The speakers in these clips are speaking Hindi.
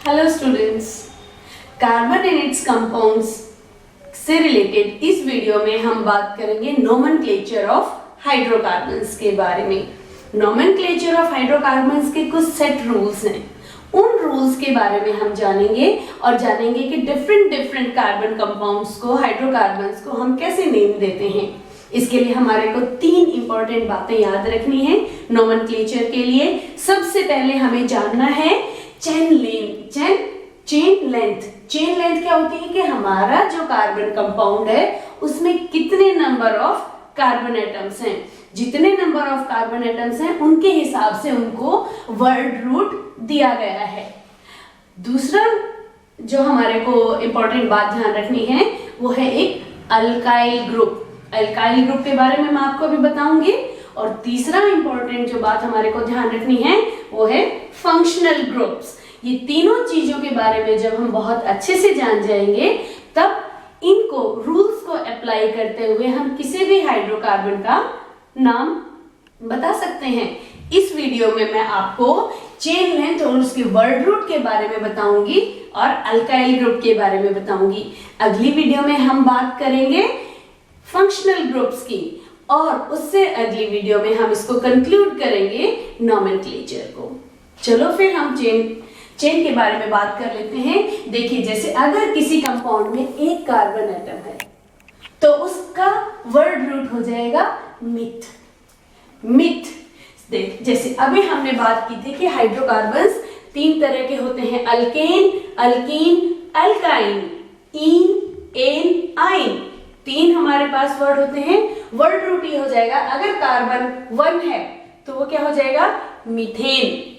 Hello students, carbon and it's compounds से रिलेटेड इस वीडियो में हम बात करेंगे नोमेनक्लेचर ऑफ हाइड्रोकार्बन्स के बारे में। नोमेनक्लेचर ऑफ हाइड्रोकार्बन्स के कुछ सेट रूल्स हैं, उन रूल्स के बारे में हम जानेंगे और जानेंगे कि डिफरेंट कार्बन कंपाउंड्स को, हाइड्रोकार्बन्स को हम कैसे नेम देते हैं। इसके लिए हमारे को 3 इंपॉर्टेंट बातें याद रखनी है नोमेनक्लेचर के लिए। सबसे पहले हमें जानना है चेन लेंथ। चेन लेंथ क्या होती है कि हमारा जो कार्बन कंपाउंड है उसमें कितने नंबर ऑफ कार्बन एटम्स हैं। जितने नंबर ऑफ कार्बन एटम्स हैं उनके हिसाब से उनको वर्ड रूट दिया गया है। दूसरा जो हमारे को इंपॉर्टेंट बात ध्यान रखनी है वो है एक अल्काइल ग्रुप। अल्काइल ग्रुप के बारे में मैं आपको अभी बताऊंगी। और तीसरा इंपॉर्टेंट जो बात हमारे को ध्यान रखनी है वो है फंक्शनल ग्रुप्स। ये तीनों चीजों के बारे में जब हम बहुत अच्छे से जान जाएंगे तब इनको रूल्स को अप्लाई करते हुए हम किसी भी हाइड्रोकार्बन का नाम बता सकते हैं। इस वीडियो में मैं आपको चेन लेंथ और उसके वर्ड रूट के बारे में बताऊंगी और अल्काइल ग्रुप के बारे में बताऊंगी। अगली वीडियो में हम बात करेंगे फंक्शनल ग्रुप्स की और उससे अगली वीडियो में हम इसको कंक्लूड करेंगे नोमेनक्लेचर को। चलो फिर हम चेन के बारे में बात कर लेते हैं। देखिए, जैसे अगर किसी कंपाउंड में एक कार्बन एटम है तो उसका वर्ड रूट हो जाएगा मिथ। देख, जैसे अभी हमने बात की थी कि हाइड्रोकार्बन्स 3 तरह के होते हैं, अल्केन, अल्कीन, अल्काइन, इन, एन, आइन। 3 हमारे पास वर्ड होते हैं। वर्ड रूट ये हो जाएगा, अगर कार्बन 1 है तो वो क्या हो जाएगा, मीथेन।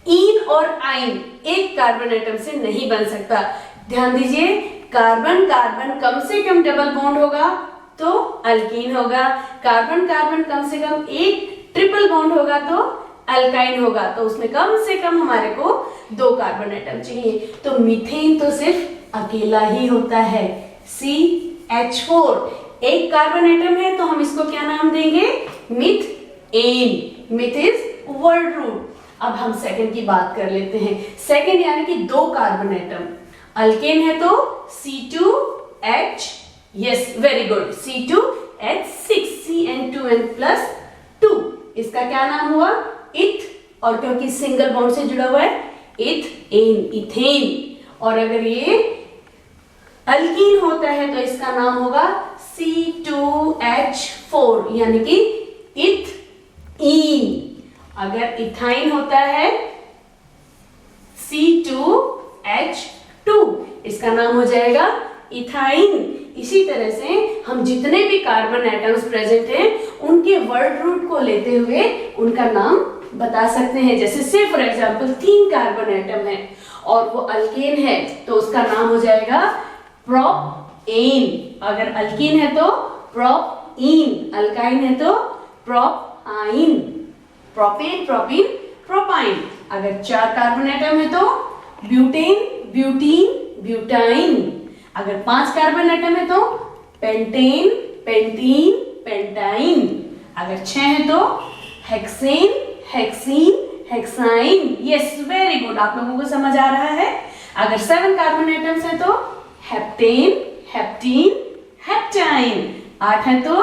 इन और आइन एक कार्बन एटम से नहीं बन सकता। ध्यान दीजिए, कार्बन कार्बन कम से कम डबल बॉन्ड होगा तो अल्कीन होगा, कार्बन कार्बन कम से कम एक ट्रिपल बॉन्ड होगा तो अल्काइन होगा। तो उसमें कम से कम हमारे को 2 कार्बन एटम चाहिए। तो मीथेन तो सिर्फ अकेला ही होता है, CH4 एक कार्बन एटम है तो हम इसको क्या नाम देंगे, methane. Meth is word root. अब हम सेकंड की बात कर लेते हैं। सेकंड यानी कि 2 कार्बन एटम, अल्केन है तो C2H, yes very good, C2H6, CN2N+2। इसका क्या नाम हुआ, इथ, और क्योंकि सिंगल बॉन्ड से जुड़ा हुआ है इथेन। और अगर ये अल्कीन होता है तो इसका नाम होगा C2H4 यानी कि इथईन। अगर इथाइन होता है C2H2, इसका नाम हो जाएगा इथाइन। इसी तरह से हम जितने भी कार्बन एटम्स प्रेजेंट हैं उनके वर्ड रूट को लेते हुए उनका नाम बता सकते हैं। जैसे से फॉर एग्जांपल 3 कार्बन एटम है और वो अल्केन है तो उसका नाम हो जाएगा प्रोपेन। अगर अल्कीन है तो प्रोपीन, अल्काइन है तो प्रोपाइन, प्रोपेन, प्रोपीन, प्रोपाइन। अगर 4 कार्बन एटम है तो ब्यूटेन, ब्यूटीन, ब्यूटाइन। अगर 5 कार्बन एटम है तो पेंटेन, पेंटीन, पेंटाइन। अगर 6 है तो hexane, hexene, hexyne. Yes very good, आप लोगों को समझ आ रहा है। अगर 7 कार्बन एटम्स है तो हेप्टेन, हेप्टीन, हेप्टाइन। 8 है तो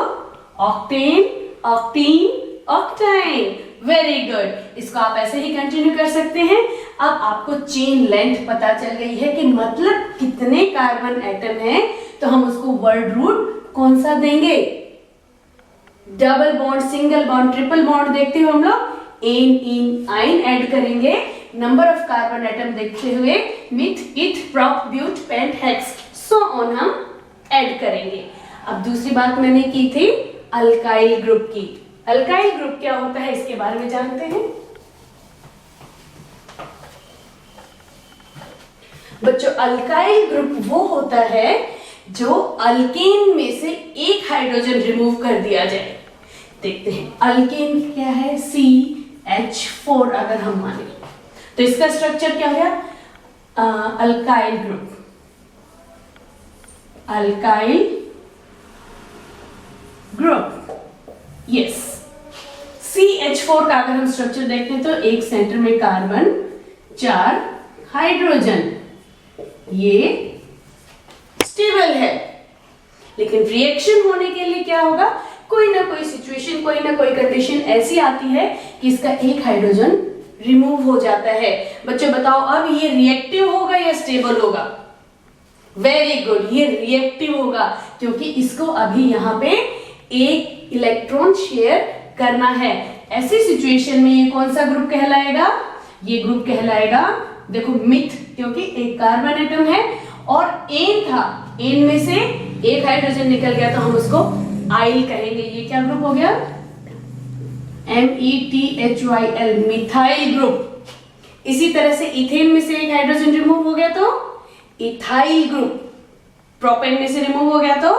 ऑक्टेन, ऑक्टीन, ऑक्टाइन। वेरी गुड, इसको आप ऐसे ही कंटिन्यू कर सकते हैं। अब आपको चेन लेंथ पता चल गई है कि मतलब कितने कार्बन एटम हैं तो हम उसको वर्ड रूट कौन सा देंगे, double bond, single bond, triple bond देखते हुए हम लोग एन, इन, आइन ऐड करेंगे। नंबर ऑफ कार्बन एटम देखते हुए meth, eth, prop, but, pent, hex, so on हम ऐड करेंगे। अब दूसरी बात मैंने की थी अल्काइल ग्रुप की। अल्काइल ग्रुप क्या होता है इसके बारे में जानते हैं बच्चों। अल्काइल ग्रुप वो होता है जो अल्केन में से एक हाइड्रोजन रिमूव कर दिया जाए। देखते हैं अल्केन क्या है, CH4 अगर हम माने तो इसका स्ट्रक्चर क्या हो गया, alkyl group. Alkyl group, yes. CH4 का अगर हम स्ट्रक्चर देखते हैं तो एक सेंटर में कार्बन, 4 हाइड्रोजन ये स्टेबल है, लेकिन रिएक्शन होने के लिए क्या होगा, कोई ना कोई सिचुएशन, कोई ना कोई कंडीशन ऐसी आती है कि इसका एक हाइड्रोजन रिमूव हो जाता है। बच्चों बताओ अब ये रिएक्टिव होगा या स्टेबल होगा? वेरी गुड, ये रिएक्टिव होगा, क्योंकि इसको अभी यहाँ पे एक इलेक्ट्रॉन शेयर करना है। ऐसी सिचुएशन में ये कौन सा ग्रुप कहलाएगा? ये ग्रुप कहलाएगा, देखो मिथ, क्योंकि एक कार्बन एटम है और एन था, एन में से एक हाइड्रोजन निकल गया तो हम उसको आइल कहेंगे। ये क्या ग्रुप हो गया? METHYL, methyl group. इसी तरह से इथेन में से एक हाइड्रोजन रिमूव हो गया तो इथाइल ग्रुप, प्रोपेन में से रिमूव हो गया तो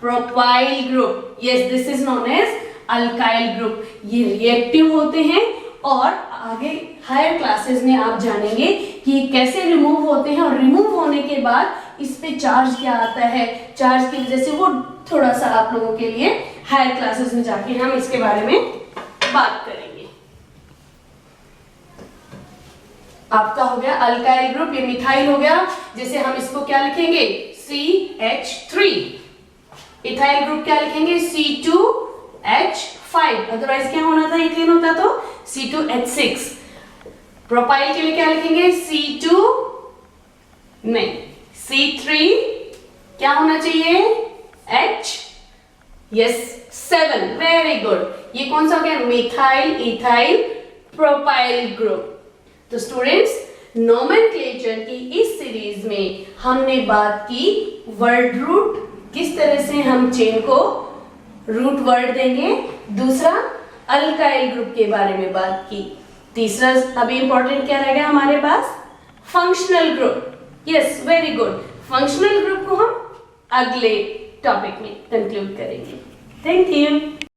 propyl group. Yes, this is known as alkyl group. ये रिएक्टिव होते हैं और आगे हायर क्लासेस में आप जानेंगे कि ये कैसे रिमूव होते हैं, और रिमूव होने के बाद इस पे चार्ज क्या आता है, चार्ज की वजह से वो थोड़ा सा आप लोगों के लिए हायर क्लासेस में जाके हम इसके बारे में बात करेंगे। आपका हो गया अल्काइल ग्रुप, ये मिथाइल हो गया, जैसे हम इसको क्या लिखेंगे? CH3। इथाइल ग्रुप क्या लिखेंगे? C2H5, अदरवाइज क्या होना था, इथेन होता तो C2H6। प्रोपाइल के लिए क्या लिखेंगे? C3 क्या होना चाहिए? Yes 7, very good. ये कौन सा हो गया? Methyl ethyl propyl group. तो स्टूडेंट्स, नोमेनक्लेचर की इस सीरीज में हमने बात की वर्ड रूट, किस तरह से हम चेन को रूट वर्ड देंगे। दूसरा, अल्काइल ग्रुप के बारे में बात की। तीसरा अभी इंपॉर्टेंट क्या रहेगा हमारे पास? Functional group. Yes, very good. Functional group को हम अगले टॉपिक में कंक्लूड करेंगे। Thank you.